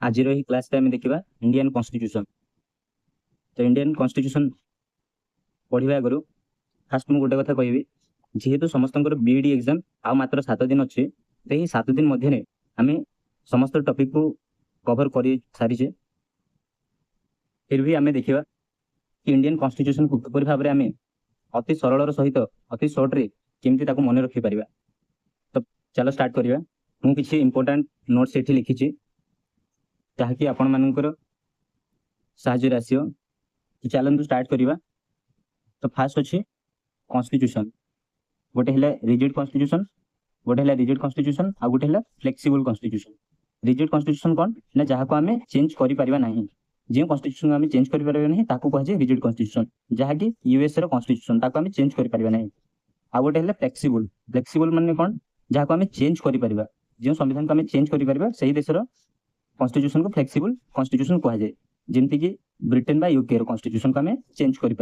आज क्लास आम देखा इंडियन कॉन्स्टिट्यूशन। तो इंडियन कॉन्स्टिट्यूशन पढ़ा आगु फास्ट मुझे गोटे कथा कहबी जेहेतु समस्त बीईडी एग्जाम आ मात्र 7 दिन अच्छे तो ये 7 दिन मध्य आम समस्त टॉपिक को कवर कर सारी फिर भी आम देखा कि इंडियन कॉन्स्टिट्यूशन को किपर भाव में आम अति सरल सहित अति सर्ट्रे केमती मन रखिपर। तो चलो स्टार्ट करवा। मुझे किसी इंपोर्टाट नोट्स ये लिखी जहाँकि आपण मानकर साहाଯ୍य आसो। चलतु स्टार्ट करवा। तो फास्ट अच्छे कॉन्स्टिट्यूशन गोटे है रिजिड कॉन्स्टिट्यूशन, गोटे है रिजिड कॉन्स्टिट्यूशन आ गोटे है फ्लेक्सिबल कॉन्स्टिट्यूशन। रिजिड कॉन्स्टिट्यूशन कौन ना जहाँ को आम चेंज कर नहीं, जो कॉन्स्टिट्यूशन आम चेंज कर कहुए रिजिड कॉन्स्टिट्यूशन, जहाँकि यूएस कॉन्स्टिट्यूशन ताको आम चेंज कर नहीं। आ गोटे है फ्लेक्सिबल। फ्लेक्सिबल माने कौन जहाँ को आम चेंज कर जो संविधान को आम चेंज कर से देशर कॉन्स्टिट्यूशन को फ्लेक्सिबल कॉन्स्टिट्यूशन कहुए, जमती कि ब्रिटेन बा यूके कॉन्स्टिट्यूशन को आम चेंज कर।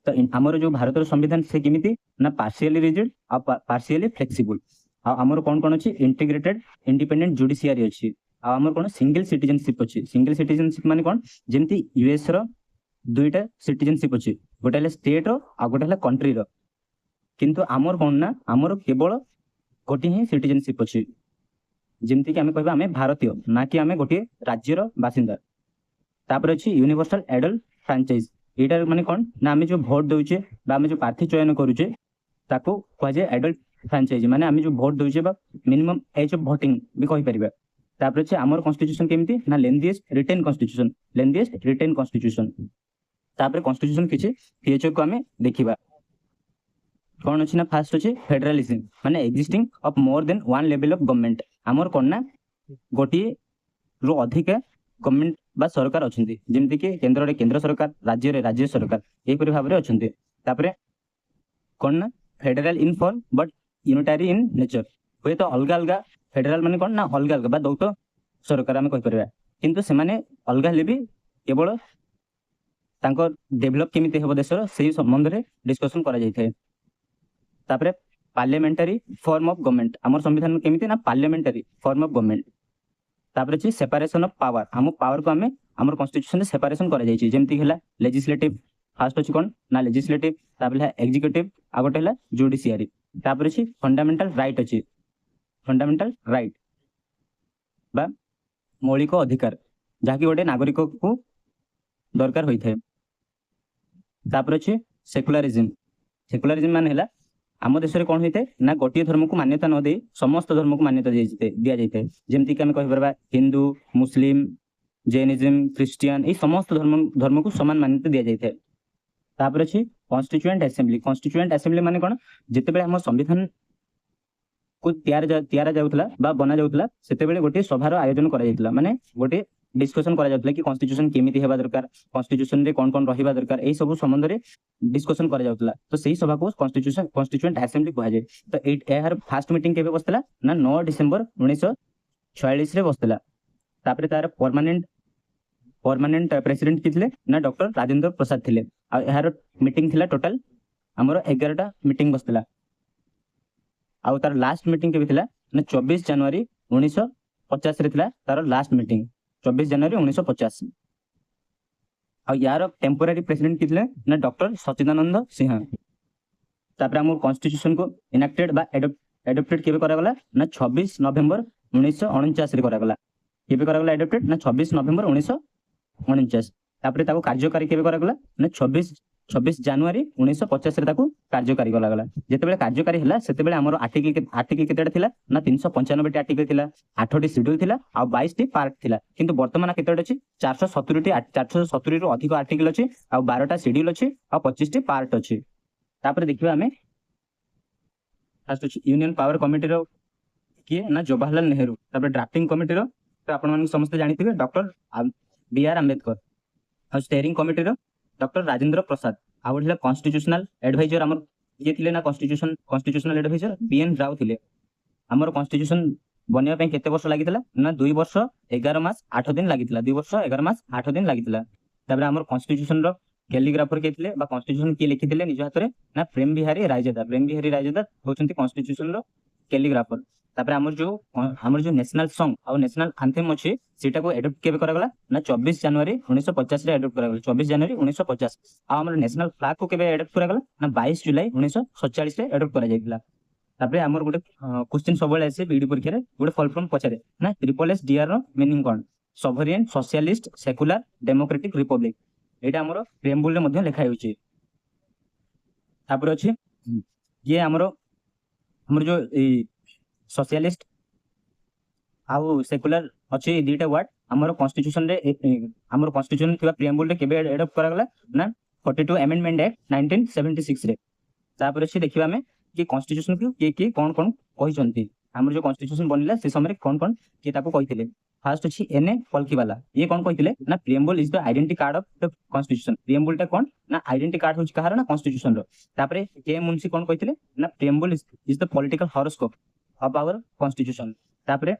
तो आमर जो भारत संविधान से किमिति ना पार्शियली रिजिड आ पार्शियली फ्लेक्सिबल। आमर कौन कौन अच्छी इंटीग्रेटेड इंडिपेंडेंट जुडिशियरी अच्छी। आमर कौन सिंगल सिटीजनशिप अच्छी। सिंगल सिटीजनशिप माने कौन जमती यूएस रो दुईटा सिटीजनशिप अच्छी, गोटे है स्टेट रो आ गोटे है कंट्री रो। किंतु आमर कौन ना आमर केवल गोटे ही सिटीजनशिप अच्छी, जमती कि आम कह आम भारतीय ना कि आम गोटे राज्यर बासिंदा। तापर अच्छी यूनिवर्सल एडल्ट फ्रांचाइज। यहाँ माने कौन ना आम जो भोट दौचे आम जो प्रार्थी चयन करुचे ताको कहुए एडल्ट फ्रांचाइज, माने आम जो भोट दौचे मिनिमम एज ऑफ वोटिंग भी कहि परिबा। तापर अच्छे आमर कॉन्स्टिट्यूशन केमिति ना lengthiest written constitution, lengthiest written constitution. तापर कॉन्स्टिट्यूशन किछि फीचर को आम देखिबा कौन अच्छी ना फास्ट अच्छे फेडरलिज्म माने existing of more than one level of government. आमर कौन ना गोटे रु अधिक गवर्नमेंट बा सरकार अच्छी, जमती कि केंद्र केंद्र सरकार, राज्य रे राज्य सरकार यहीपरि भाव में अच्छे। तापर कौन ना federal in form but unitary in nature. हुए तो अलग अलग फेडरल माने कौन ना अलग अलग बा दौत सरकार आम कहीपर, किंतु से माने अलग हेले भी केवल तांको डेभलप केमिति हेबो देशर सेही संबंध रे डिस्कशन करा जायथे। तापर पार्लियामेंटारी फॉर्म ऑफ गवर्नमेंट। आमर संविधान केमिति ना पार्लियामेंटारी फॉर्म ऑफ गवर्नमेंट। तापर अछि सेपरेशन ऑफ पावर। आम पावर को आम आमर कॉन्स्टिट्यूशन रे सेपरेशन करा जायछि, जेमति हला लेजिस्लेटिव फास्ट अछि कौन ना लेजिस्लेटिव, तापर है एग्जीक्यूटिव आ गोटे हला जुडिशियरी। तापर अछि फंडामेंटल राइट अछि, फंडामेंटल राइट बा मौलिक अधिकार जहाँकि गोटे नागरिक को दरकार होइथे। तापर अछि सेकुलरिज्म। सेकुलरिज्म माने हला आम देश में कौन होता है ना गोटे धर्म को मान्यता न दे समस्त धर्म को मान्यता दि जाए, जमती कि आम कहीपर हिंदू मुस्लिम जैनिज्म ख्रीस्टियन ये समस्त धर्म को समान मान्यता दि जाए। तापर अच्छी कॉन्स्टिट्यूएंट असेंबली। कॉन्स्टिट्यूएंट असेंबली माने कौन जिते आम संविधान को तैयारा जाउथला बा बना जाउथला सेते गोटे सभार आयोजन करा जायतला, माने गोटे डिस्कशन करा जाउथला कि कॉन्स्टिट्यूशन केमिति हेबा दरकार, कॉन्स्टिट्यूशन रे कौन कौन रहिबा दरकार, एई सब संबंध रे डिस्कशन करा जाउथला। तो सही सभा को कॉन्स्टिट्यूएंट असेंबली कहा जाए। तो यार फास्ट मीटिंग केबे बसतला ना 9 डिसेंबर 1946 रे बसतला। तापर तार परमानेंट प्रेसिडेंट किथिले ना डॉक्टर राजेंद्र प्रसाद थिले। आ यार मीटिंग थिला टोटल हमरो 11टा मीटिंग बसतला। आ तार लास्ट मीटिंग केबे थिला ना 24 जनवरी 1950 रे थिला तार लास्ट मीटिंग, 24 जनवरी 1950। और यार टेम्पोरारी प्रेसिडेंट किथिले ना डॉक्टर सच्चिदानंद सिन्हा। तापर हम कॉन्स्टिट्यूशन को इनेक्टेड बा एडॉप्टेड केबे करा गला ना 26 नवंबर 1949 रे करा गला। केबे करा गला एडॉप्टेड ना 26 नवंबर 1949। तापर ताको कार्यकारी केबे करा गला ना 26 जनवरी 1950 रे ताको कार्यकारी करा गला। जेतेबेले कार्यकारी हला सेतेबेले हमर आर्टिकल केतेडा थिला ना 395 टी आर्टिकल थिला, 8 टी शेड्यूल थिला आ 22 टी पार्ट थिला। किंतु वर्तमान केतेडा अछि 470 रो अधिक आर्टिकल अछि आ 12 टा शेड्यूल अछि आ 25 टी पार्ट अछि। तापर देखिबा हमें फास्ट अछि यूनियन पावर कमिटी रो किए ना जवाहरलाल नेहरू। तापर ड्राफ्टिंग कमिटी रो तो आपण माने समस्त जानिथिबे डॉक्टर बी.आर. अम्बेडकर। और स्टीयरिंग कमिटी रो डॉक्टर राजेंद्र प्रसाद। आ गोटे कॉन्स्टिट्यूशनल एडवाइजर आमर ये थिले ना कॉन्स्टिट्यूशनल एडवाइजर बी.एन. राव थिले। आमर कॉन्स्टिट्यूशन बनिया पे केते वर्ष लागितला ना 2 वर्ष 11 मास 8 दिन लागितला, 2 वर्ष 11 मास 8 दिन लागितला। तापर आमर कॉन्स्टिट्यूशन रो कैलीग्राफर के थिले बा कॉन्स्टिट्यूशन के लिखिथिले निज हाथ रे ना प्रेम बिहारी रायजादा। प्रेम बिहारी रायजादा होचंती कॉन्स्टिट्यूशन रो कैलीग्राफर। तापर हमर जो नेशनल सॉन्ग और नेशनल एंथेम अछि सेटा को एडॉप्ट केबे करागला ना 24 जनवरी 1950 रे एडॉप्ट करागला 24 जनवरी 1950 आ हमर नेशनल फ्लैग को केबे एडॉप्ट करागला ना 22 जुलाई 1947 रे एडॉप्ट करा जायतिला। तापर हमर गोटे क्वेश्चन सबले आसे बीडी परीक्षा रे गोटे फुल फॉर्म पचारे ना ट्रिपल एस डीआर रो मीनिंग कोन sovereign socialist secular democratic republic एटा हमर प्रेम्बुल रे मध्ये लिखा होछि। तापर अछि ये हमर जो सोशलिस्ट आउ सेकुलर अछि दीटा वर्ड हमर कॉन्स्टिट्यूशन रे हमर कॉन्स्टिट्यूशन थिबा प्रिएम्बल रे केबे एडॉप्ट करा गला ना 42 अमेंडमेंट एक्ट 1976 रे। तापर अछि देखिबा में कि कॉन्स्टिट्यूशन के कोन कोन कहि चंती हमर जो कॉन्स्टिट्यूशन बनिला से समय कोन कोन के ताको कहिथिले। फर्स्ट अछि एनए पल्कीवाला ये कोन कहिथिले ना preamble is the identity card of the constitution. Preamble टा कोन ना आइडेंटिटी कार्ड होछि कहार ना कॉन्स्टिट्यूशन रो। तापरे के मुंशी कोन कहिथिले ना preamble is the political horoscope of our constitution. तापरे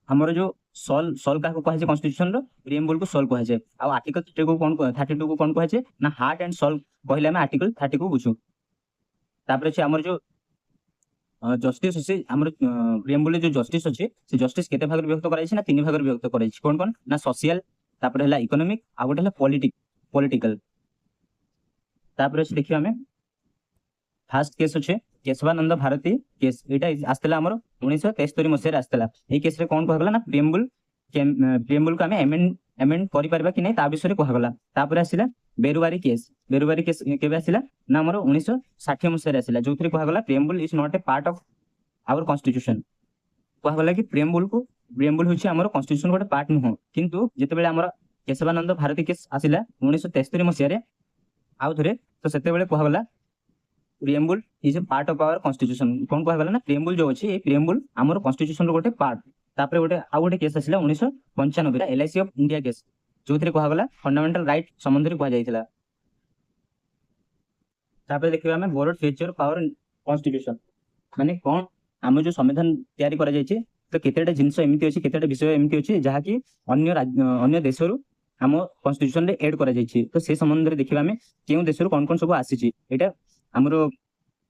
हमर जो सोल का को कहे कॉन्स्टिट्यूशन रो प्रिएम्बल को सोल कहे जे आ आर्टिकल 32 को कोन 32 को कोन कहे जे ना हार्ट एंड सोल कहले में आर्टिकल 30 को बुझू। तापरे छै हमर जो जस्टिस अछि हमर प्रिएम्बल जो जस्टिस अछि से जस्टिस केते भाग रे विभक्त कराइ छै ना 3 भाग रे विभक्त कराइ छै कोन कोन ना सोशल तापरे हला इकोनॉमिक आ गोटे हला पॉलिटिकल। तापरे छै देखियो हमें फर्स्ट केस अछि केशवानंद भारती केस एटा आस्तला हमर 1973 मसिया रे आस्तला। ए केस रे कोन कहगला ना प्रिएम्बल को हमें एमेंड करि परबा कि नै ता विषय रे कहगला। तापरे आसिला बेरुवारी केस केबे आसिला ना हमर 1960 मसिया रे आसिला जोथरे कहगला preamble is not a part of our constitution. कहगला कि प्रिएम्बल होछि हमर कॉन्स्टिट्यूशन गोटे पार्ट नुह किंतु जते बेले हमर केशवानंद भारती केस आसिला 1973 मसिया रे आउ थरे तो सेते बेले कहगला preamble is a part of our constitution. कोन कहगला ना प्रिएम्बल जो अछि ए प्रिएम्बल हमर कॉन्स्टिट्यूशन रो गोटे पार्ट। तापरे गोटे आ गोटे केस आसिला 1995 रे एलआईसी ऑफ इंडिया केस जोथरे कहगला फंडामेंटल राइट संबंध रे कह जायतिला। तापरे देखिबा हमें बोर्ड फीचर पावर कॉन्स्टिट्यूशन माने कोन हम जो संविधान तयारी करा जाय छै तो केतेटा जिंस एमिति अछि केतेटा विषय एमिति अछि जहा कि अन्य देश रु हम कॉन्स्टिट्यूशन रे ऐड करा जाय छै तो से संबंध रे देखिबा हमें केउ देश रु कोन कोन सब आसी छै एटा हमरो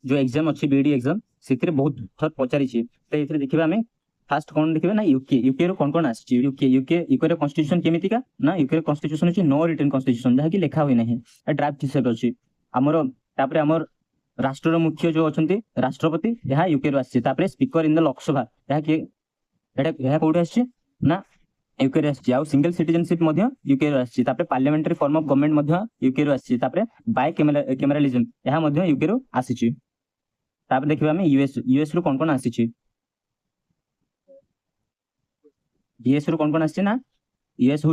जो एग्जाम अछि बीडी एग्जाम सेतिर बहुत थर पचारि छै तो एथिरे देखिबा हमें फर्स्ट कोन देखिबा ना यूके रो कोन कोन आसी छै यूके रे कॉन्स्टिट्यूशन केमिति का ना यूके रे कॉन्स्टिट्यूशन अछि नो रिटन कॉन्स्टिट्यूशन जहा कि लिखा होय नाही ड्राफ्ट हिसाब अछि हमरो। तापरे हमर राष्ट्र रो मुख्य जो अछंती राष्ट्रपति यहा यूके रो आसी तापरे स्पीकर इन द लोकसभा यहा कि एटा कोठे आसी ना यूके रे आसी आ सिंगल सिटीजनशिप मध्ये यूके रो आसी तापरे पार्लियामेंटरी फॉर्म ऑफ गवर्नमेंट मध्ये यूके रो आसी तापरे बाय कैमरलिज्म यहा मध्ये यूके रो आसी छी। तापरे देखिबा हमें यूएस रो कोन कोन आसी छी यूएस रो कोन कोन आसी ना यूएस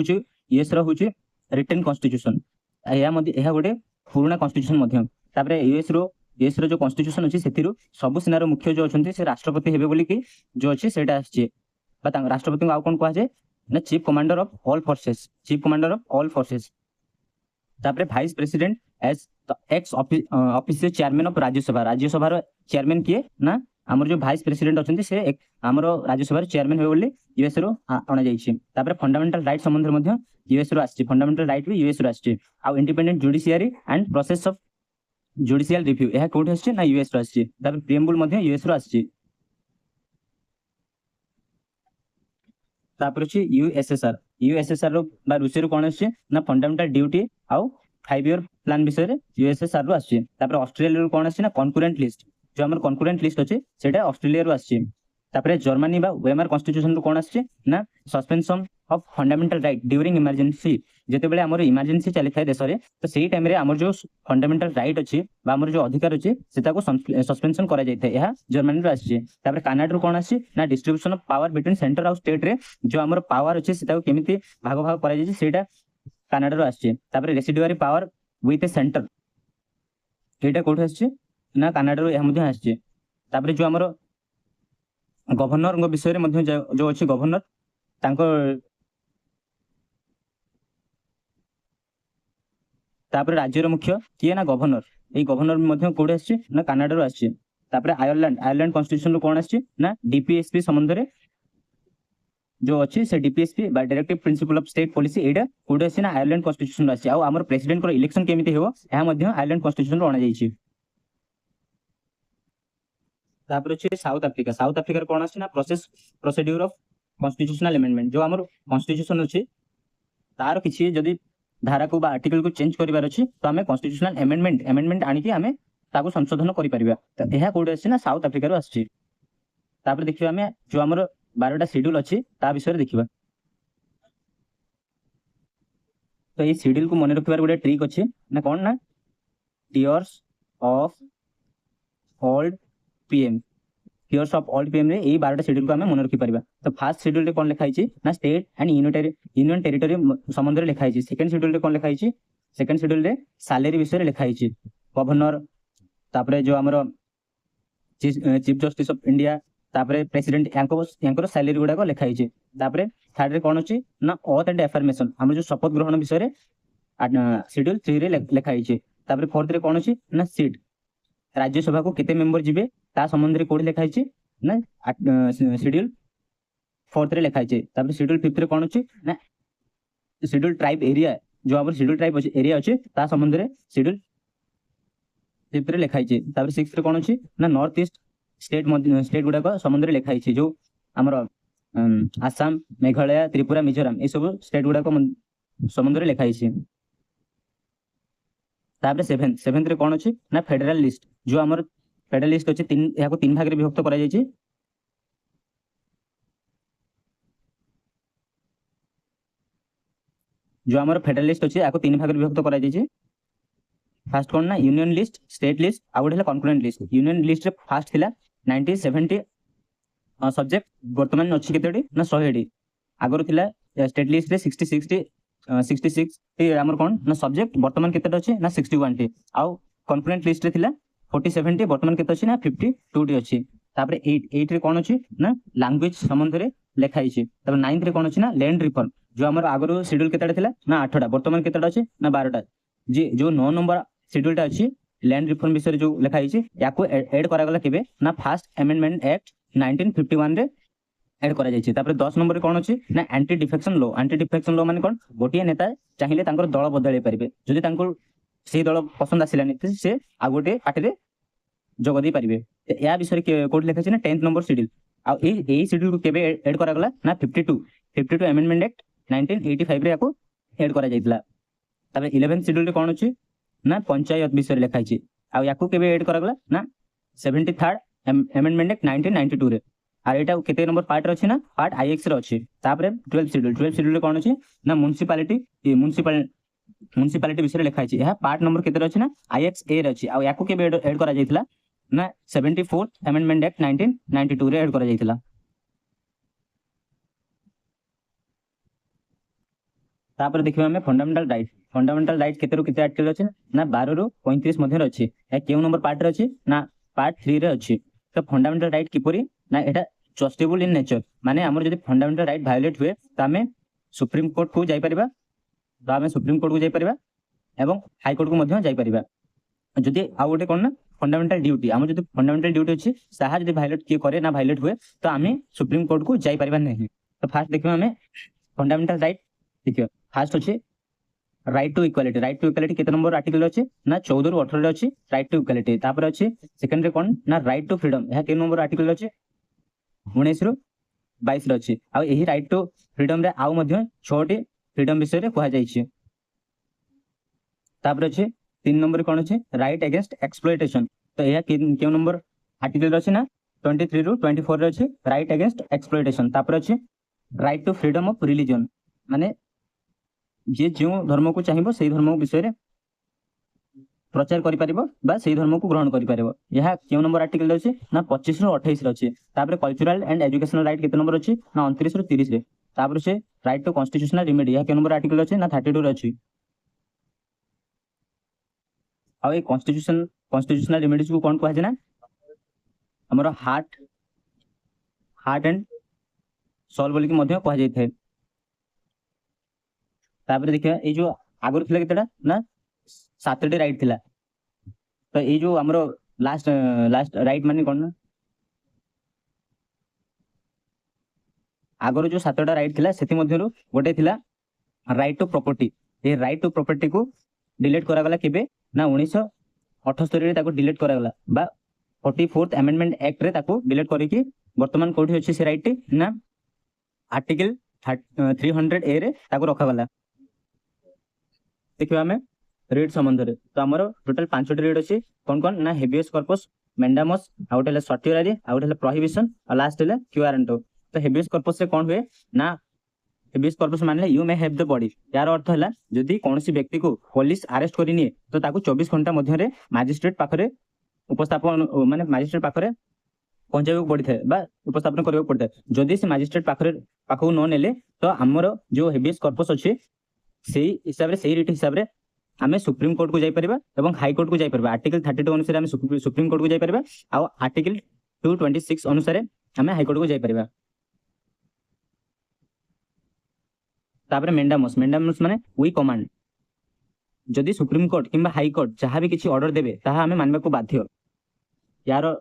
रो होची रिटन कॉन्स्टिट्यूशन या मध्ये यहा गोटे पुराना कॉन्स्टिट्यूशन मध्ये। तापरे यूएस रो जो कॉन्स्टिट्यूशन अछि सेथिरु सब सेना रो मुख्य जो अछंती से राष्ट्रपति हेबे बोली कि जो अछि सेटा आछि बता राष्ट्रपति को आ कोन कहै छै ना chief commander of all forces. तापरे vice president as ex official chairman of Rajya Sabha रो चेयरमैन किए ना हमर जो वाइस प्रेसिडेंट अछंती से हमर राज्यसभा रो चेयरमैन हेबे बोली यूएस रो आना जाय छै। तापरे फंडामेंटल राइट संबंध मध्ये यूएस रो आछि फंडामेंटल राइट भी यूएस रो आछि आ independent judiciary and process of judicial review यह कोठे आछि ना यूएस रो आछि। तापर प्रिएम्बल मध्ये यूएस रो आछि। तापर अछि यूएसएसआर रो बा रूसी रो कोन आछि ना फंडामेंटल ड्यूटी आ 5 ईयर प्लान विषय रे यूएसएसआर रो आछि। तापर ऑस्ट्रेलिया रो कोन आछि ना कॉन्करेंट लिस्ट जो हमर कॉन्करेंट लिस्ट अछि सेटा ऑस्ट्रेलिया रो आछि। तापर जर्मनी बा वेमर कॉन्स्टिट्यूशन रो कोन आछि ना suspension of fundamental right during emergency जेते बेले हमर इमरजेंसी चली थाए देश रे तो सेही टाइम रे हमर जो फंडामेंटल राइट अछि बा हमर जो अधिकार अछि सेता को सस्पेंशन करा जाय थाए यह जर्मनी रो आछि। तापर कनाडा रो कोन आछि ना distribution of power between centre और स्टेट रे जो हमर पावर अछि सेता को केमिति भाग भाग करा जाय छै सेटा कनाडा रो आछि। तापर residuary power with A centre एटा कोठे आछि ना कनाडा रो यह मध्ये आछि। तापर जो हमर गवर्नर को विषय रे मध्ये जो अछि गवर्नर तांको तापर राज्य रो मुख्य किए ना गवर्नर ए गवर्नर मध्ये कोडे आछि ना कनाडा रो आछि। तापर आयरलैंड कॉन्स्टिट्यूशन रो कोन आछि ना डीपीएसपी संबंध रे जो अछि से डीपीएसपी बा directive principle of state policy एडा कोडे आछि ना आयरलैंड कॉन्स्टिट्यूशन रो आछि आ हमर प्रेसिडेंट को इलेक्शन केमिति हेबो एहा मध्ये आयरलैंड कॉन्स्टिट्यूशन रो आना जाय छै। तापर अछि साउथ अफ्रीका। साउथ अफ्रीका कोन अछि ना प्रोसीड्यूर ऑफ कॉन्स्टिट्यूशनल अमेंडमेंट। जो हमर कॉन्स्टिट्यूशन अछि तार किछि जदि धारा को बा आर्टिकल को चेंज करिवार अछि तो हमें कॉन्स्टिट्यूशनल अमेंडमेंट आनी कि हमें ताको संशोधन करि परिबा। तो एहा कोड अछि ना साउथ अफ्रीका रो अछि। तापर देखिबा हमें जो हमर 12टा शेड्यूल अछि ता विषय रे देखिबा। तो ये शेड्यूल को मन रखिबार गोटे ट्रिक अछि ना कोन ना tears of old PM. Tears of old PM रे ए 12टा शेड्यूल को हमें मन रखि परिबा। तो फर्स्ट शेड्यूल रे कोन लिखा हिची ना स्टेट एंड यूनियन टेरिटरी संबंध रे लिखा हिची। सेकंड शेड्यूल रे कोन लिखा हिची सेकंड शेड्यूल रे सैलरी विषय रे लिखा हिची। गवर्नर तापरे जो हमरो चीफ जस्टिस ऑफ इंडिया तापरे प्रेसिडेंट यांको सैलरी गुडा को लिखा हिची। तापरे थर्ड रे कोन अछि ना ओथ एंड अफर्मेशन हमर जो शपथ ग्रहण विषय रे शेड्यूल 3 रे लिखा हिची। तापरे फोर्थ रे कोन अछि ना सीट राज्यसभा को केते मेंबर जिबे ता संबंध रे कोड लिखा हिची ना शेड्यूल 4 रे लिखा हिची। तापरे शेड्यूल 5 रे कोन अछि ना शेड्यूल ट्राइब एरिया जो हमर शेड्यूल ट्राइब एरिया अछि ता संबंध रे शेड्यूल 5 रे लिखा हिची। तापरे 6 रे कोन अछि ना नॉर्थ ईस्ट स्टेट गुडा को संबंध रे लिखा हिची। जो हमर आसाम मेघालय त्रिपुरा मिजोरम ए सब स्टेट गुडा को संबंध रे लिखा हिची। तापरे 7th रे कोन अछि ना फेडरल लिस्ट। जो हमर फेडरल लिस्ट अछि तीन या को तीन भाग रे विभक्त करा जायछि। जो हमर फेडरल लिस्ट अछि या को तीन भाग रे विभक्त करा जायछि। फर्स्ट कोन ना यूनियन लिस्ट स्टेट लिस्ट आ गोटे कॉन्करेंट लिस्ट। यूनियन लिस्ट रे फर्स्ट थिला 1970 सब्जेक्ट वर्तमान अछि केतेडी ना 100 आगरो थिला। स्टेट लिस्ट रे 66 हमर कोन ना सब्जेक्ट वर्तमान केतेड अछि ना 61 टी। आ कॉन्करेंट लिस्ट रे थिला 47 टी वर्तमान केते अछि ना 52 टी अछि। तापरे 8 रे कोन अछि ना लैंग्वेज संबंध रे लिखा हिची। तापर 9th रे कोन अछि ना लैंड रिफॉर्म। जो हमर आगरो शेड्यूल केतेडा थिला ना 8टा वर्तमान केतेडा अछि ना 12टा। जे जो 9 नंबर शेड्यूलटा अछि लैंड रिफॉर्म विषय जो लिखा हिची याको ऐड करा गला केबे ना फर्स्ट अमेंडमेंट एक्ट 1951 रे ऐड करा जायछि। तापर 10 नंबर कोन अछि ना anti defection law. Anti defection law माने कोन गोटिया नेता चाहिले तांकर दल बदलै परिबे। जदि तांकर से दल पसंद आसिलानि त से आ गोटे पार्टी रे जोग दै परिबे। या विषय कोड लिखा छै ना 10th नंबर शेड्यूल। आ ए शेड्यूल को केबे ऐड करा गला ना 52 अमेंडमेंट एक्ट 1985 रे याको ऐड करा जायतिला। तापर 11th शेड्यूल रे कोन अछि ना पंचायत विषय लिखा हिची। आ याको केबे ऐड करा गला ना 73rd अमेंडमेंट एक्ट 1992 रे। आ एटा केते नंबर पार्ट रे अछि ना पार्ट आईएक्स रे अछि। तापर 12th शेड्यूल रे कोन अछि ना म्युनिसिपैलिटी विषय लिखा हिची। यह पार्ट नंबर केते रे अछि ना आईएक्स ए रे अछि। आ याको केबे ऐड करा जायतिला ना 74th अमेंडमेंट एक्ट 1992 रे ऐड करा जायतिला। तापर देखिबा हमें फंडामेंटल राइट केते रो केते आर्टिकल अछि ना 12 रो 35 मध्ये अछि। ए केउ नंबर पार्ट रे अछि ना पार्ट 3 रे अछि। तो फंडामेंटल राइट किपरि ना एटा जस्टिफाइबल इन नेचर माने हमर जदि फंडामेंटल राइट वायोलेट हुए त हमें सुप्रीम कोर्ट को जाई परिबा। तो हमें सुप्रीम कोर्ट को जाई परिबा एवं हाई कोर्ट को मध्ये जाई परिबा। जदि आ गोटे कोन ना फंडामेंटल ड्यूटी हमर जदि फंडामेंटल ड्यूटी अछि साहा जदि वायोलेट के करे ना वायोलेट हुए तो हमें सुप्रीम कोर्ट को जाई परिबा नहीं। तो फर्स्ट देखिबा हमें फंडामेंटल राइट देखियो। फर्स्ट अछि right to equality. Right to equality केते नंबर आर्टिकल अछि ना 14 रु 18 रे अछि राइट टू इक्वालिटी। तापर अछि सेकंड रे कोन ना राइट टू फ्रीडम। यह के नंबर आर्टिकल अछि 19 रु 22 रे अछि। आ एही राइट टू फ्रीडम रे आउ मध्ये 6 टी फ्रीडम विषय रे कहै जाय छै। तापर अछि 3 नंबर कोन अछि राइट अगेंस्ट एक्सप्लॉयटेशन। तो यह के नंबर आर्टिकल अछि ना 23 रु 24 रे अछि राइट अगेंस्ट एक्सप्लॉयटेशन। तापर अछि right to freedom of religion माने जे जो धर्म को चाहिबो सेही धर्म विषय रे प्रचार करि परिबो बा सेही धर्म को ग्रहण करि परिबो। यह के नंबर आर्टिकल अछि ना 25 रु 28 रे अछि। तापर कल्चरल एंड एजुकेशनल राइट केते नंबर अछि ना 29 रु 30 रे। तापर से राइट टू कॉन्स्टिट्यूशनल रेमेडी यह के नंबर आर्टिकल अछि ना 32 रे अछि। आ ए कॉन्स्टिट्यूशनल रेमेडीज को कोन कहै छै ना हमर हार्ट एंड सोल बोली के मध्ये कहै जाय छै। तापर देखिया ए जो आगर थिला केतेडा ना 7टी राइट थिला। तो ए जो हमरो लास्ट राइट माने कोन ना आगर जो 7टा राइट थिला सेति मध्यरु गोटे थिला राइट टू प्रॉपर्टी। ए राइट टू प्रॉपर्टी को डिलीट करा गला केबे ना 1978 रे ताको डिलीट करा गला बा 44th अमेंडमेंट एक्ट रे ताको डिलीट करिकि वर्तमान कोठी अछि से राइट ना आर्टिकल 300 ए रे ताको रखा गला। देखिबा हमें रेड संबंध रे तो हमर टोटल 5टी रेड अछि कोन कोन ना हेबियस कॉर्पस मेंडामस आउट हला सर्टियरारी आउट हला प्रोहिबिशन और लास्ट हला क्यूआरएंटो। तो हेबियस कॉर्पस से कोन हुए ना हेबियस कॉर्पस मानले you may have the body यार अर्थ हला जदि कोनसी व्यक्ति को पुलिस अरेस्ट करि निए तो ताको 24 घंटा मध्य रे मजिस्ट्रेट पाखरे उपस्थापन माने मजिस्ट्रेट पाखरे पहुंचाइबो पड़ी थाए बा उपस्थापन करियो पड़ी थाए। जदि से मजिस्ट्रेट पाखरे पाखो न नेले तो हमर जो हेबियस कॉर्पस अछि सेही हिसाब रे सेही रिट हिसाब रे आमे सुप्रीम कोर्ट को जाई परबा एवं हाई कोर्ट को जाई परबा। आर्टिकल 32 अनुसार आमे सुप्रीम कोर्ट को जाई परबा आ आर्टिकल 226 अनुसार आमे हाई कोर्ट को जाई परबा। तापर मेंडामस माने वी कमांड जदि सुप्रीम कोर्ट किंबा हाई कोर्ट जहां भी किछि ऑर्डर देबे ताहा आमे मानबा को बाध्य यार।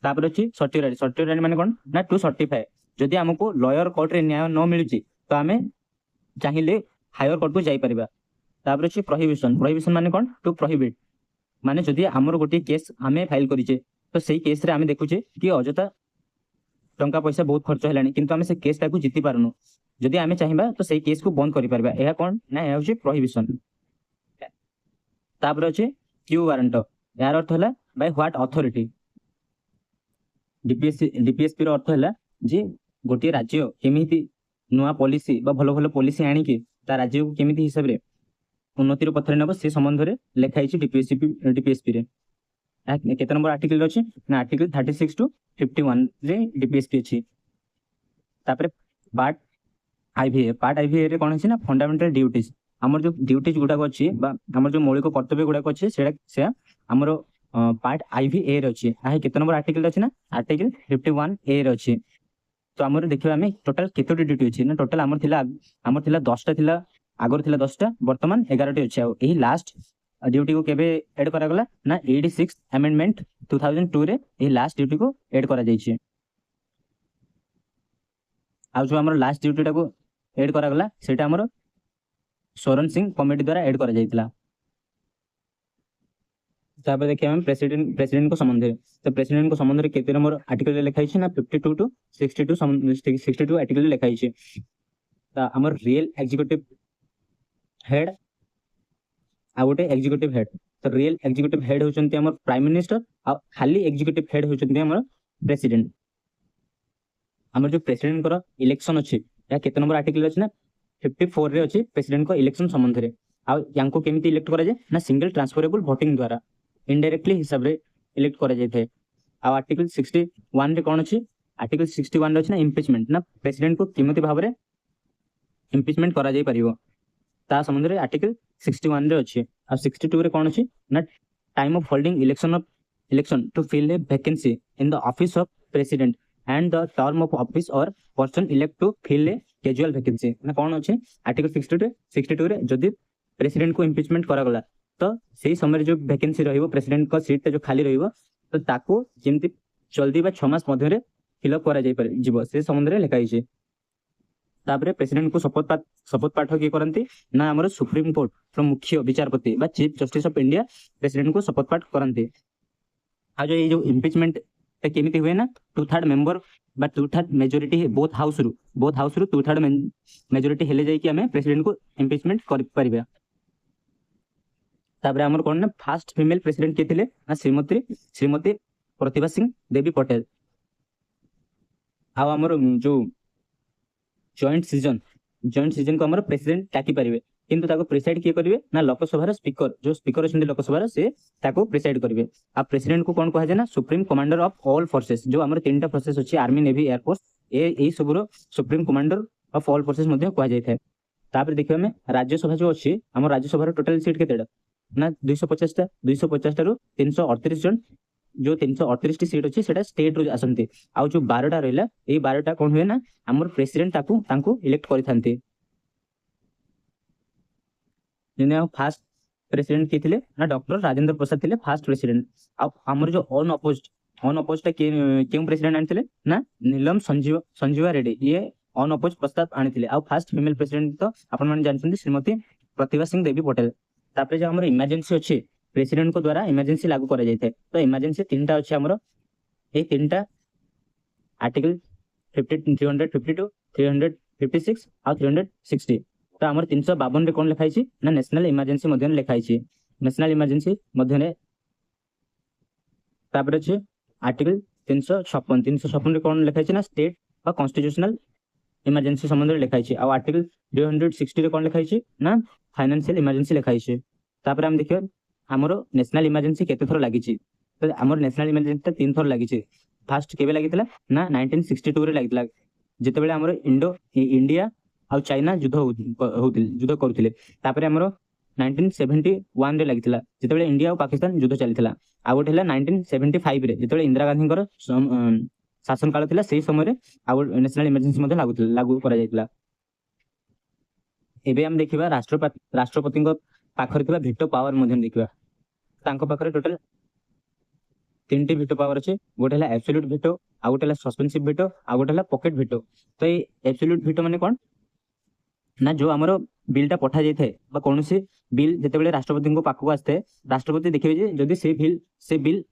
तापर अछि सर्टियरारी माने कोन ना टू सर्टिफाई जदि हमको लॉयर कोर्ट रे न्याय न मिलुची तो आमे चाहिए हायर कोर्ट को जाई परिबा। तापर अछि प्रोहिबिशन माने कोन टू प्रोहिबिट माने जदि हमर गोटी केस हमें फाइल करिचे तो सेही केस रे हमें देखुचे कि अजता टंका पैसा बहुत खर्च हेलानी किंतु हमें से केस टाकू जीति पारुनु जदि हमें चाहिबा तो सेही केस को बंद करि परबा एहा कोन ना एहा होची प्रोहिबिशन। तापर अछि क्यू वारंट यार अर्थ हला बाय व्हाट अथॉरिटी डीपीएसपी रो अर्थ हला जे गोटी राज्य केमिति नुआ पॉलिसी बा भलो भलो पॉलिसी आनी कि ता राज्य को केमिति हिसाब रे उन्नतिर पथरे नबो से संबंध रे लेखाई छि डीपीएसपी रे केते नंबर आर्टिकल अछि ना आर्टिकल 36 टू 51 रे डीपीएसपी अछि। तापर पार्ट आईवीए रे कोन अछि ना फंडामेंटल ड्यूटीज हमर जो ड्यूटीज गुडा अछि बा हमर जो मौलिक कर्तव्य गुडा अछि से हमर पार्ट आईवीए रे अछि आ केते नंबर आर्टिकल अछि ना आर्टिकल 51 ए रे अछि। तो हमर देखिबा हमें टोटल केतोटी ड्यूटी अछि ना टोटल हमर थिला 10टा थिला आगर थिला 10टा वर्तमान 11टी अछि आ एही लास्ट ड्यूटी को केबे ऐड करा गला ना 86 अमेंडमेंट 2002 रे एही लास्ट ड्यूटी को ऐड करा जाय छि। आ जो हमर लास्ट ड्यूटी को ऐड करा गला सेटा हमर सोरन सिंह कमिटी द्वारा ऐड करा जायतिला। तापर देखिए हम प्रेसिडेंट को संबंध तो प्रेसिडेंट को संबंध केते नंबर आर्टिकल लिखाई छै ना 52 टू 62 आर्टिकल लिखाई छै। ता हमर रियल एग्जीक्यूटिव हेड आ गोटे एग्जीक्यूटिव हेड तो रियल एग्जीक्यूटिव हेड होचंती हमर प्राइम मिनिस्टर आ खाली एग्जीक्यूटिव हेड होचंती हमर प्रेसिडेंट। हमर जो प्रेसिडेंट को इलेक्शन अछि या केते नंबर आर्टिकल अछि ना 54 रे अछि प्रेसिडेंट को इलेक्शन संबंध रे आ यांको केमिति इलेक्ट करा जाय ना सिंगल ट्रांसफरेबल वोटिंग द्वारा इनडायरेक्टली हिसाब रे इलेक्ट करा जाय थे। आ आर्टिकल 61 रे कोन अछि आर्टिकल 61 रे अछि ना इम्पीचमेंट ना प्रेसिडेंट को केमिति भाव रे इम्पीचमेंट करा जाय परिबो ता संबंध रे आर्टिकल 61 रे अछि। आ 62 रे कोन अछि ना time of holding election to fill a vacancy in the office of president and the term of office और person elect to fill a casual vacancy ना कोन अछि आर्टिकल 62 रे जदि प्रेसिडेंट को इम्पीचमेंट करा गला तो सही समय जो वैकेंसी रहिबो प्रेसिडेंट को सीट जो खाली रहिबो तो ताको जेमति जल्दी बा 6 मास मध्य रे फिलअप करा जाय पर जीवो से संबंध रे लिखाई छै। तापरे प्रेसिडेंट को शपथ पाठ के करंती ना हमर सुप्रीम कोर्ट रो मुख्य विचारपति बा chief justice of India president को शपथ पाठ करंती। आ जो ये जो इम्पीचमेंट ते केमिति हुए ना 2/3 मेंबर बा 2/3 मेजॉरिटी बोथ हाउस रु 2/3 मेजॉरिटी हेले जाय कि हमें प्रेसिडेंट को इम्पीचमेंट कर परिबा। तापरे हमर कोन ना फर्स्ट फीमेल प्रेसिडेंट के थिले ना श्रीमती प्रतिभा सिंह देवी पटेल। आ हमर जो जॉइंट सीजन को हमर प्रेसिडेंट टाकी परिबे किंतु ताको प्रिसाइड के करिवे ना लोकसभा स्पीकर जो स्पीकर अछंती लोकसभा से ताको प्रिसाइड करिवे। आ प्रेसिडेंट को कोन कहा जाय ना supreme commander of all forces जो हमर तीनटा फोर्सेस अछि आर्मी नेवी एयर फोर्स एई सबरो supreme commander of all forces मध्ये कहा जाय थाए। तापर देखियो हमें राज्यसभा जो अछि हमर राज्यसभा रो टोटल सीट केतेडा ना 250 रु 338 जन जो 338 टी सीट अछि सेटा स्टेट रो आसंती आ जो 12टा रहला ए 12टा कोन हुए ना हमर प्रेसिडेंट ताकू इलेक्ट करि थांती। जेने फर्स्ट प्रेसिडेंट के थिले ना डॉक्टर राजेंद्र प्रसाद थिले फर्स्ट प्रेसिडेंट। आ हमर जो अनअपोज्ड के प्रेसिडेंट आनथिले ना नीलम संजीवा रेड्डी ये अनअपोज्ड प्रस्ताव आनिथिले। आ फर्स्ट फीमेल प्रेसिडेंट तो आपन माने जानछन्ती श्रीमती प्रतिभा सिंह देवी पटेल। तापरे जो हमर इमरजेंसी अछि प्रेसिडेंट को द्वारा इमरजेंसी लागू करा जाय थे। तो इमरजेंसी तीनटा अछि हमरो ए तीनटा आर्टिकल 352 356 आ 360। तो हमर 352 रे कोन लिखाई छी ना नेशनल इमरजेंसी मध्य लिखाई छी। नेशनल इमरजेंसी मध्य ने तापर अछि आर्टिकल 356 रे कोन लिखाई छी ना स्टेट बा कॉन्स्टिट्यूशनल इमरजेंसी संबंध रे लिखाई छी। आ आर्टिकल 260 रे कोन लिखाई छी ना फाइनेंशियल इमरजेंसी लिखाई छी। तापर हम देखियो हमरो नेशनल इमरजेंसी केते थर लागि छी। तो हमर नेशनल इमरजेंसी 3 थर लागि छी। फर्स्ट केबे लागितला ना 1962 रे लागितला जेते बेले हमरो इंडिया आ चाइना युद्ध करुथिले। तापर हमरो 1971 रे लागितला जेते बेले इंडिया और पाकिस्तान युद्ध चलितला। आ गोटे हला 1975 रे जेते बेले इंदिरा गांधी कर शासन काल थिला सेही समय रे आ नेशनल इमरजेंसी मध्ये लागू करा जायतिला। एबे हम देखिबा राष्ट्रपति पाखरे थिबा वीटो पावर मध्ये देखिबा। तांको पाखरे टोटल 3टी वीटो पावर अछि। गोटे हला एब्सोल्यूट वीटो, आ गोटे हला सस्पेंसिव वीटो, आ गोटे हला पॉकेट वीटो। तो ए एब्सोल्यूट वीटो माने कोन ना जो हमरो बिल टा पठा जायथे बा कोनोसी बिल जेते बेले राष्ट्रपति को पाखको आस्ते राष्ट्रपति देखिबे जे जदि से बिल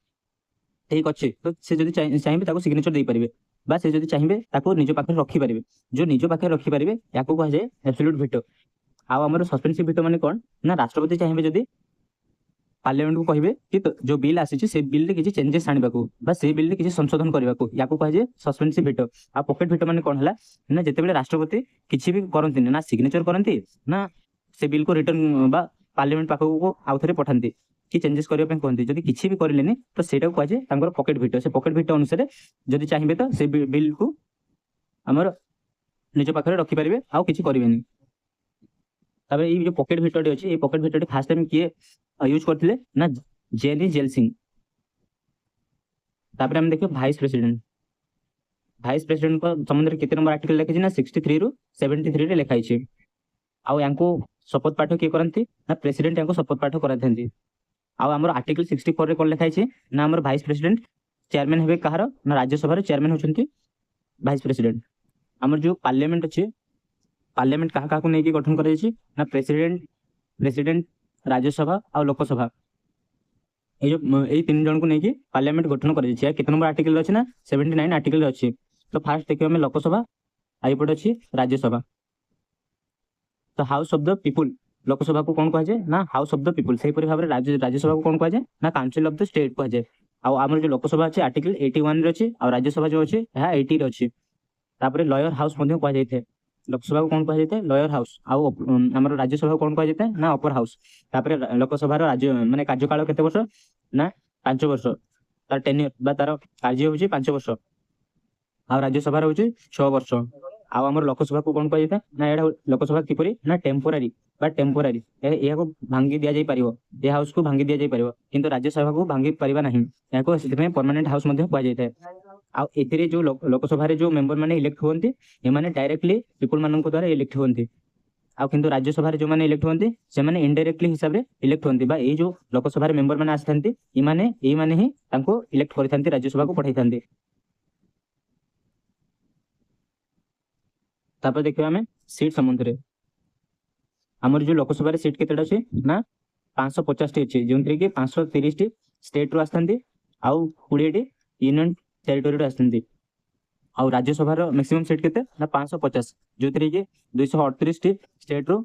ठीक अछि तो से जदि चाहिबे ताको सिग्नेचर देई परिबे बा से जदि चाहिबे ताको निज पाखरे रखि परिबे। जो निज पाखरे रखि परिबे याको कह जाय एब्सोल्यूट वीटो। आ हमरो सस्पेंसिव वीटो माने कोन ना राष्ट्रपति चाहिबे जदि पार्लियामेंट को कहिबे कि तो जो बिल आसी से बिल रे किछि चेंजेस आनिबा को बा से बिल रे किछि संशोधन करबा को याको कह जे सस्पेंसिव वीटो। आ पॉकेट वीटो माने कोन हला ना जेते बेले राष्ट्रपति किछि भी करंती ना सिग्नेचर करंती ना से बिल को रिटर्न बा पार्लियामेंट पाखको को आउथरे पठांती कि चेंजेस करियो पे कहंती। जदि किछि भी करिलेनी तो सेटा को कह जे तांकर पॉकेट वीटो। से पॉकेट वीटो अनुसार जदि चाहिबे तो से बिल को हमर निज पाखरे रखि परिबे आ किछि करिवेनी। तबे ई जो पॉकेट वीटो अछि ए पॉकेट वीटो फर्स्ट टाइम किए यूज करथिले ना जेनी जेल सिंह। तापर हम देखियो वाइस प्रेसिडेंट। वाइस प्रेसिडेंट को संबंध रे केते नंबर आर्टिकल लिखाई छी ना 63 रु 73 रे लिखाई छी। आ यांको शपथ पाठ के करंती ना प्रेसिडेंट यांको शपथ पाठ कराथंती। आ हमर आर्टिकल 64 रे कोन लिखाई छी ना हमर वाइस प्रेसिडेंट चेयरमैन हेबे कहार ना राज्यसभा रे चेयरमैन होचंती वाइस प्रेसिडेंट। हमर जो पार्लियामेंट अछि पार्लियामेंट कहा को नेकी गठन करै छी ना प्रेसिडेंट राज्यसभा और लोकसभा ए जो ए तीन जन को नेकी पार्लियामेंट गठन करै छी। केते नंबर आर्टिकल अछि ना 79 आर्टिकल अछि। तो फर्स्ट देखियो हम लोकसभा आइ पड अछि राज्यसभा। तो house of the people Lok Sabha को कोन कह जाय ना हाउस ऑफ द पीपुल। सेही परि भाबरे राज्यसभा को कोन कह जाय ना काउंसिल ऑफ द स्टेट कह जाय। आ हमर जो लोकसभा अछि आर्टिकल 81 रे अछि और राज्यसभा जो अछि यहा 80 रे अछि। तापरे लॉयर हाउस मध्ये कह जायथे। लोकसभा को कोन कह जायथे लॉयर हाउस आ हमर राज्यसभा को कोन कह जायथे ना अपर हाउस। तापरे लोकसभा रो राज्य माने कार्यकाल केते वर्ष ना 5 वर्ष। तार टेन्योर बा तार कार्य होची 5 वर्ष आ राज्यसभा रो होची 6 वर्ष। आ हमर लोकसभा को कोन कह जायथा ना एडा लोकसभा किपरि ना टेम्पोररी या को भांगी दिया जाय परिबो। ए हाउस को भांगी दिया जाय परिबो किंतु राज्यसभा को भांगी परिबा नाही। या को सिधे परमानेंट हाउस मध्ये कह जायथे। आ एथिरे जो लोकसभा रे जो मेंबर माने इलेक्ट होंती ए माने डायरेक्टली पीपल मानन को द्वारा इलेक्ट होंती। आ किंतु राज्यसभा रे जो माने इलेक्ट होंती से माने इनडायरेक्टली हिसाब रे इलेक्ट होंती बा ए जो लोकसभा रे मेंबर माने आस्थांती ए माने ही तांको इलेक्ट करिथांती राज्यसभा को पठाइथांती। तापर देखियो हमें सीट संबंध रे हमर जो लोकसभा रे सीट केतेडा अछि ना 550 टी अछि जोंतरे कि 530 टी स्टेट रो आस्थांती आ 20 टी यूनियन टेरिटरी रो आस्थांती। आ राज्यसभा रो मैक्सिमम सीट केते ना 550 जोंतरे कि 238 टी स्टेट रो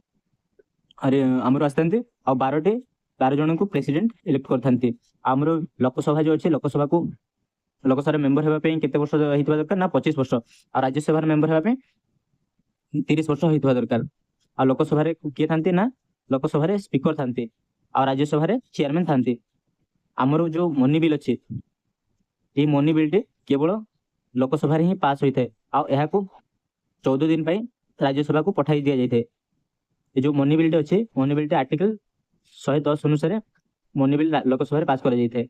अरे हमरो आस्थांती आ 12 जन को प्रेसिडेंट इलेक्ट करथांती। हमरो लोकसभा जो अछि लोकसभा मेंबर हेबा पे केते वर्ष हितबा दरकार ना 25 वर्ष आ राज्यसभा मेंबर हेबा पे 30 वर्ष हितबा दरकार। आ लोकसभा रे के थांती ना लोकसभा रे स्पीकर थांती आ राज्यसभा रे चेयरमैन थांती। हमरो जो मनी बिल अछि ए मनी बिल टे केवल लोकसभा रे ही पास होइथे आ एहा को 14 दिन पई राज्यसभा को पठाई दिया जायथे। ए जो मनी बिल टे अछि मनी बिल टे आर्टिकल 110 अनुसार मनी बिल लोकसभा रे पास करा जायथे।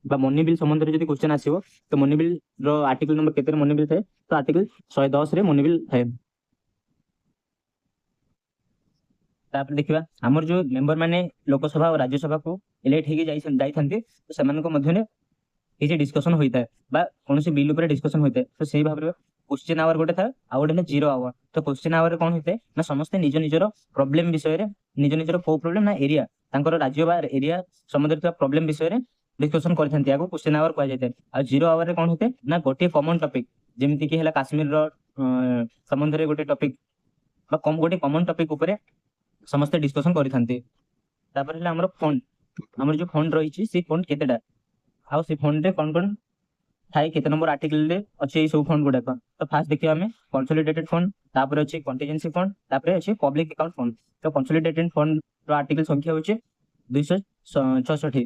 बा मनी बिल संबंध रे जदि क्वेश्चन आसीबो तो मनी बिल रो आर्टिकल नंबर केते मनी बिल थाए तो आर्टिकल 110 रे मनी बिल थाए। तापर देखिबा हमर जो मेंबर माने लोकसभा और राज्यसभा को इलेक्ट हेगे जाइथांती तो समान को मध्य ने ए जे डिस्कशन होइता बा कोनोसी बिल ऊपर डिस्कशन होइता तो सेही भाबरे क्वेश्चन आवर गोटे था आ गोटे ने 0 आवर तो क्वेश्चन आवर कौन होते ना समस्ते निज निजर प्रॉब्लम विषय रे निज निजर को प्रॉब्लम ना एरिया तांकर राज्य बा एरिया संबंधित प्रॉब्लम विषय रे डिस्कशन करथांती आगो क्वेश्चन आवर कह जायते आ जीरो आवर रे कौन होते ना गोटे कॉमन टॉपिक जेमिति कि हला काश्मीर रो संबंध रे गोटे टॉपिक बा कम गोटे कॉमन टॉपिक ऊपर समस्ते डिस्कशन करथांती तापर हला हमर फंड हमर जो फंड रही छी से फंड केतेडा आ से फंड रे कोन थाई केते नंबर आर्टिकल रे अछि सब फंड गुडा तो फास्ट देखियो हमें कंसोलिडेटेड फंड तापर अछि कंटिजेंसी फंड तापर अछि पब्लिक अकाउंट फंड तो कंसोलिडेटेड फंड रो आर्टिकल संख्या होछि 266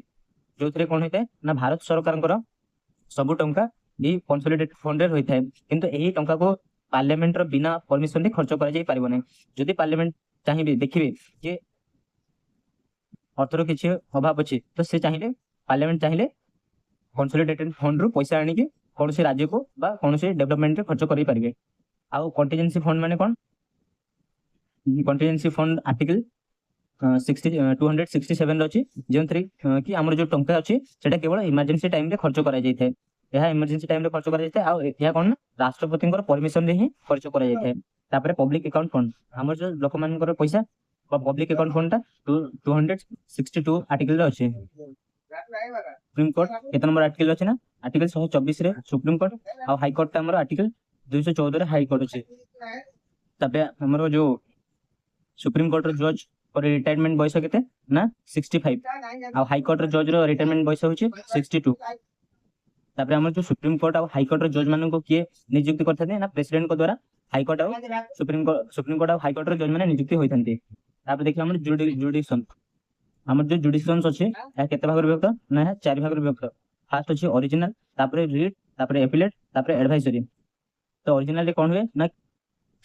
जोथरे कोन होइते ना भारत सरकार सब टंका ये कंसोलिडेटेड फंड रे होइଥାଏ किंतु एही टंका को पार्लियामेंट रो बिना परमिशन रे खर्च करा जाई परिबो नै जदि पार्लियामेंट चाहिबे देखिबे जे अर्थर किछि अभाव अछि तो से चाहिए पार्लियामेंट चाहिए कंसोलिडेटेड फंड रो पैसा आनी के कौन से राज्य को बा कौन से डेवलपमेंट रे खर्च करि परिबे आ कंटिजेंसी फंड माने कोन कंटिजेंसी फंड आर्टिकल 267 रो अछि जेंतरी कि हमर जो टंका अछि सेटा केवल इमरजेंसी टाइम रे खर्च करा जाय थे यह इमरजेंसी टाइम रे खर्च करा जाय थे आ यह कोन राष्ट्रपति परमिशन रे ही खर्च करा जाय थे तापर पब्लिक अकाउंट फंड हमर जो लोक मानकर पैसा पब्लिक अकाउंट फंड टा 262 आर्टिकल रे अछि सुप्रीम कोर्ट केते नंबर आर्टिकल अछि ना आर्टिकल 124 रे सुप्रीम कोर्ट आ हाई कोर्ट ता हमर आर्टिकल 214 रे हाई कोर्ट अछि तबे हमर जो सुप्रीम कोर्ट रो जज पर रिटायरमेंट बयस केते ना 65 आ हाई कोर्ट रो जज रो रिटायरमेंट बयस होछि 62 तापर हमर जो सुप्रीम कोर्ट आ हाई कोर्ट रो जज मानन को किए नियुक्ति करथाते ना प्रेसिडेंट को द्वारा हाई कोर्ट आ सुप्रीम कोर्ट आ हाई कोर्ट रो जज माने नियुक्ति होइथांती तापर देखियो हमर जुडिक्शन हमर जो जुडिक्शंस अछि या केते भाग विभक्त ना है चार भाग विभक्त फर्स्ट अछि ओरिजिनल तापर रीड तापर एपिलेट तापर एडवाइजरी तो ओरिजिनल रे कोन हुए ना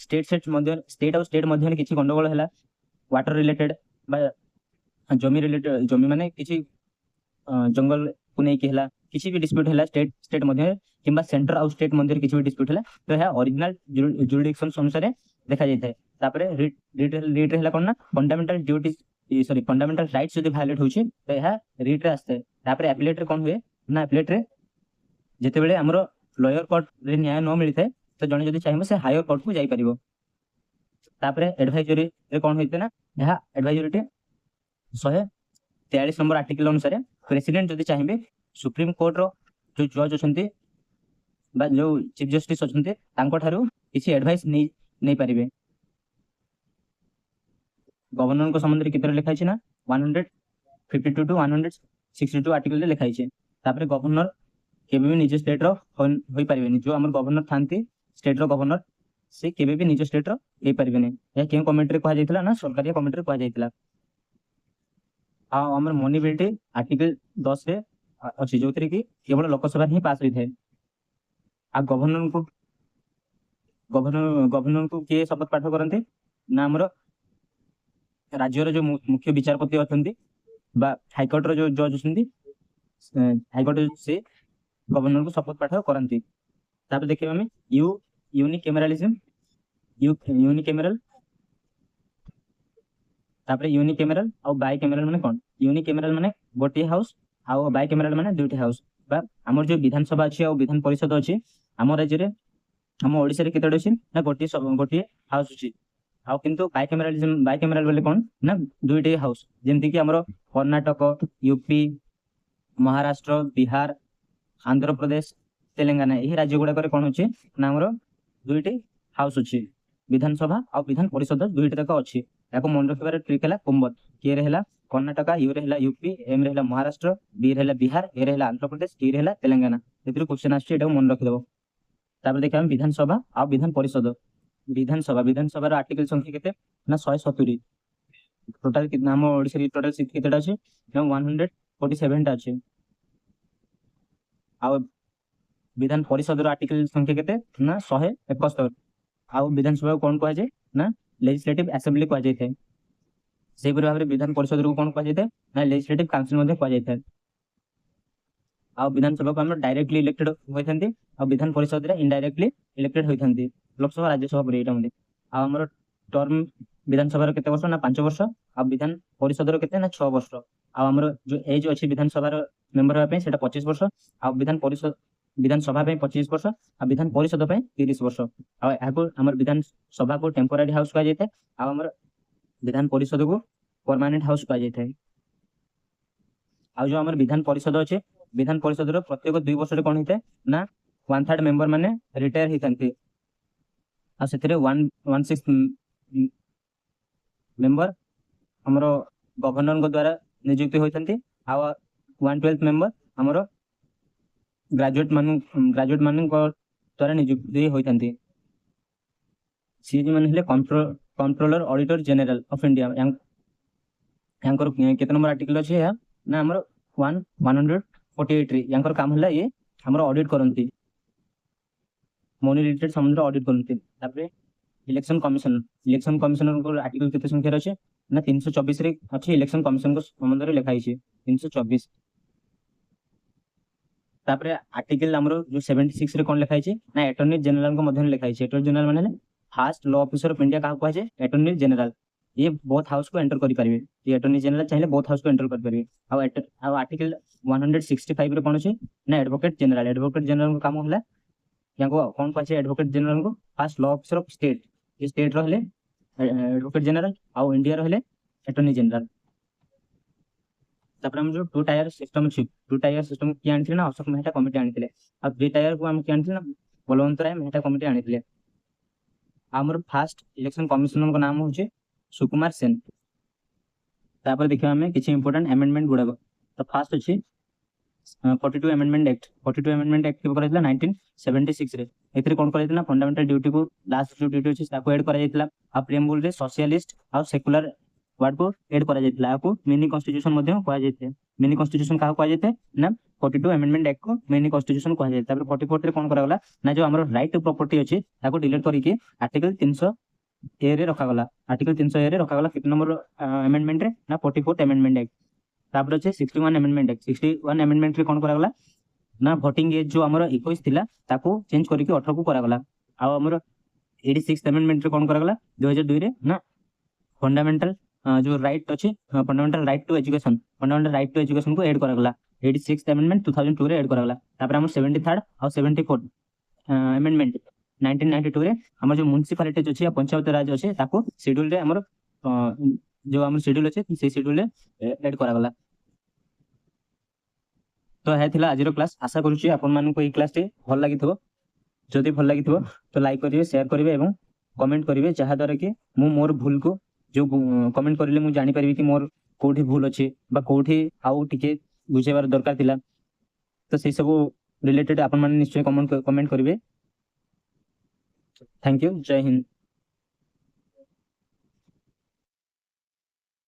स्टेट और स्टेट मध्य किछि गंडगोल हैला वाटर रिलेटेड बा जमी माने किछि जंगल को नै कि हैला किछि भी डिस्प्यूट हैला स्टेट मध्य किबा सेंटर और स्टेट मध्य किछि भी डिस्प्यूट हैला तो है ओरिजिनल जुडिक्शन अनुसार देखा जाय तापर रीड रे हैला कोन ना fundamental duties sorry fundamental rights यदि वायलेट होछि तो यह रीड रे आस्ते तापर एपिलेट रे कोन हुए ना एपिलेट रे जेते बेले हमरो लॉयर कोर्ट रे न्याय न मिलि थाए तो जने जदि चाहिबो से हायर कोर्ट को जाई परिबो तापर एडवाइजरी रे कोन होइते ना यह एडवाइजरी टे 143 नंबर आर्टिकल अनुसार प्रेसिडेंट जदि चाहिबे सुप्रीम कोर्ट रो जो जज अछंती बा जो चीफ जस्टिस अछंती तांको थारो किछि एडवाइस नै परिबे गवर्नर को संबंध रे कितरे लिखा छै ना 152 टू 162 आर्टिकल रे लिखा छै तापर गवर्नर केबे भी निज स्टेट रो होई परिबेनी जो हमर गवर्नर थांती स्टेट रो गवर्नर से केबे भी निज स्टेट रो हे परिबेनी या के कमेटी रे कहा जायतिला ना सरकारी कमेटी रे कहा जायतिला आ हमर मनी बिल्टी आर्टिकल 10 रे अछि जोतरे कि केवल लोकसभा ही पास होई थाए आ गवर्नर को के शपथ पाठ करंती ना हमर राज्य रो जो मुख्य विचारपति अछंती बा हाई कोर्ट रो जो जज अछंती हाई कोर्ट से गवर्नर को शपथ पाठ करंती तापर देखिबा हम यूनिकैमरलिज्म यूनिकैमरल तापर यूनिकैमरल और बाइकैमरल माने कोन यूनिकैमरल माने गोटे हाउस आ बाइकैमरल माने दुटे हाउस बा हमर जो विधानसभा अछि और विधान परिषद अछि हमर राज्य रे हम ओडिसा रे केतडे अछि ना गोटे हाउस अछि आ किंतु बाइकैमरल बोले कोन ना दुटे हाउस जेमति कि हमर कर्नाटक यूपी महाराष्ट्र बिहार आंध्र प्रदेश तेलंगाना यही राज्य गुडा करे कोन अछि ना हमर दुटे हाउस अछि विधानसभा और विधान परिषद दुटे तक अछि याको मन रखबार ट्रिक हैला कुंभत के रे हैला कर्नाटक यू रे हैला यूपी एम रे हैला महाराष्ट्र बी रे हैला बिहार ए रे हैला आंध्र प्रदेश टी रे हैला तेलंगाना एतिर क्वेश्चन आछि एटा मन रख देबो तापर देखा हम विधानसभा और विधान परिषद विधानसभा रो आर्टिकल संख्या केते ना 170 टोटल कितना हम ओडिसा रे टोटल सीट केतेटा अछि 147 टा अछि आ विधान परिषद रो आर्टिकल संख्या केते ना 171 आ विधानसभा कोन कह जाय ना लेजिस्लेटिव असेंबली कह जाय थे से पर भाबरे विधान परिषद रो कोन कह जाय थे ना लेजिस्लेटिव काउंसिल मध्ये कह जाय थे आ विधानसभा को हम डायरेक्टली इलेक्टेड होइथांती आ विधान परिषद रे इनडायरेक्टली इलेक्टेड होइथांती लोकसभा राज्यसभा पर एटा मध्ये आ हमर टर्म विधानसभा रो केते वर्ष ना 5 वर्ष आ विधान परिषद रो केते ना 6 वर्ष आ हमर जो एज अछि विधानसभा रो मेंबर होबे सेटा 25 वर्ष आ विधानसभा 25 वर्ष आ विधान परिषद 30 वर्ष आम विधान सभा को टेम्पोरारी हाउस कह जाए आम विधान परिषद को परमानेंट हाउस कह जाए। आ जो आम विधान परिषद अच्छे विधान परिषद प्रत्येक 2 वर्ष कौन होता है ना 1/3 मेंबर माने रिटायर होती आ से 1/6 मेंबर हमर गवर्नर द्वारा नियुक्त होती आ 1/12 मेंबर हमर ग्रेजुएट मान द्वारा नियुक्त होती। सी माने controller auditor general of India यांकर केते नंबर आर्टिकल अच्छे ना हमर 148 रे यांकर काम हला ये हमर ऑडिट करंती मनी रिलेटेड संबंध ऑडिट करंती। तापरे इलेक्शन कमिशनर को आर्टिकल केते संख्या अच्छे ना 324 रे अच्छे इलेक्शन कमिशन को संबंध रे लिखाई छे 324। तापरे आर्टिकल हमरो जो 76 रे कोन लिखाई छे ना अटॉर्नी जनरल को मध्य लिखाई छे। अटॉर्नी जनरल माने first law officer of India का कहै छे अटॉर्नी जनरल ये बोथ हाउस को एंटर करि परिबे। ये अटॉर्नी जनरल चाहे बोथ हाउस को एंटर करि परिबे। आ आर्टिकल 165 रे कोन छे ना एडवोकेट जनरल को काम होला याको कोन कहै छे एडवोकेट जनरल को first law officer of state ये स्टेट रहले एडवोकेट जनरल आ इंडिया रहले अटॉर्नी जनरल। तापर हम जो 2 टायर सिस्टम अछि 2 टायर सिस्टम के आनथिले ना अशोक मेहता कमिटी आनथिले आ 3 टायर को हम के आनथिले ना बलवंत राय मेहता कमिटी आनथिले। हमर फर्स्ट इलेक्शन कमिशनर को नाम होचे सुकुमार सेन। तापर देखियो हमें किछि इंपोर्टेंट अमेंडमेंट गुडा तो फर्स्ट अछि 42 अमेंडमेंट एक्ट के करैतला 1976 रे एथरे कोन करैतला फंडामेंटल ड्यूटी को लास्ट जो ड्यूटी अछि ताको ऐड करा जायतला आ प्रीएम्बल रे सोशलिस्ट आ सेकुलर वर्ड को ऐड करा जायतला आपको मिनी कॉन्स्टिट्यूशन मध्ये कहा जायते। मिनी कॉन्स्टिट्यूशन का कहा जायते ना 42 अमेंडमेंट एक्ट को मिनी कॉन्स्टिट्यूशन कहा जायते। तापर 44 रे कोन करा गला ना जो हमर राइट टू प्रॉपर्टी अछि ताको डिलीट करी के आर्टिकल 300 ए रे रखा गला। आर्टिकल 300 ए रे रखा गला कितना नंबर अमेंडमेंट रे ना 44th अमेंडमेंट एक्ट। तापर अछि 61 अमेंडमेंट एक्ट 61 अमेंडमेंट रे कोन करा गला ना वोटिंग एज जो हमर 21 थिला ताको चेंज करी के 18 को करा गला। आ हमर 86th अमेंडमेंट रे कोन करा गला 2002 रे ना फंडामेंटल जो राइट अछि फंडामेंटल राइट टू एजुकेशन को ऐड करा गला। 86th अमेंडमेंट 2002 रे ऐड करा गला। तापर हमर 73rd और 74th अमेंडमेंट 1992 रे हमर जो म्युनिसिपैलिटी अछि या पंचायत राज अछि ताको शेड्यूल रे हमर जो हमर शेड्यूल अछि से शेड्यूल रे ऐड करा गला। तो है थिला आजिरो क्लास आशा करू छी आपन मानन को ई क्लास टे भल लागिथबो। जदि भल लागिथबो तो लाइक करिवे शेयर करिवे एवं कमेंट करिवे जहा द्वारा कि मु मोर भूल को जो कमेंट करिले मु जानि परिबे कि मोर कोठी भूल अछि बा कोठी आउ टिके बुझेबार दरकार थिला। तो से सब रिलेटेड आपन माने निश्चय कमेंट करिवे। Thank you. जय हिंद।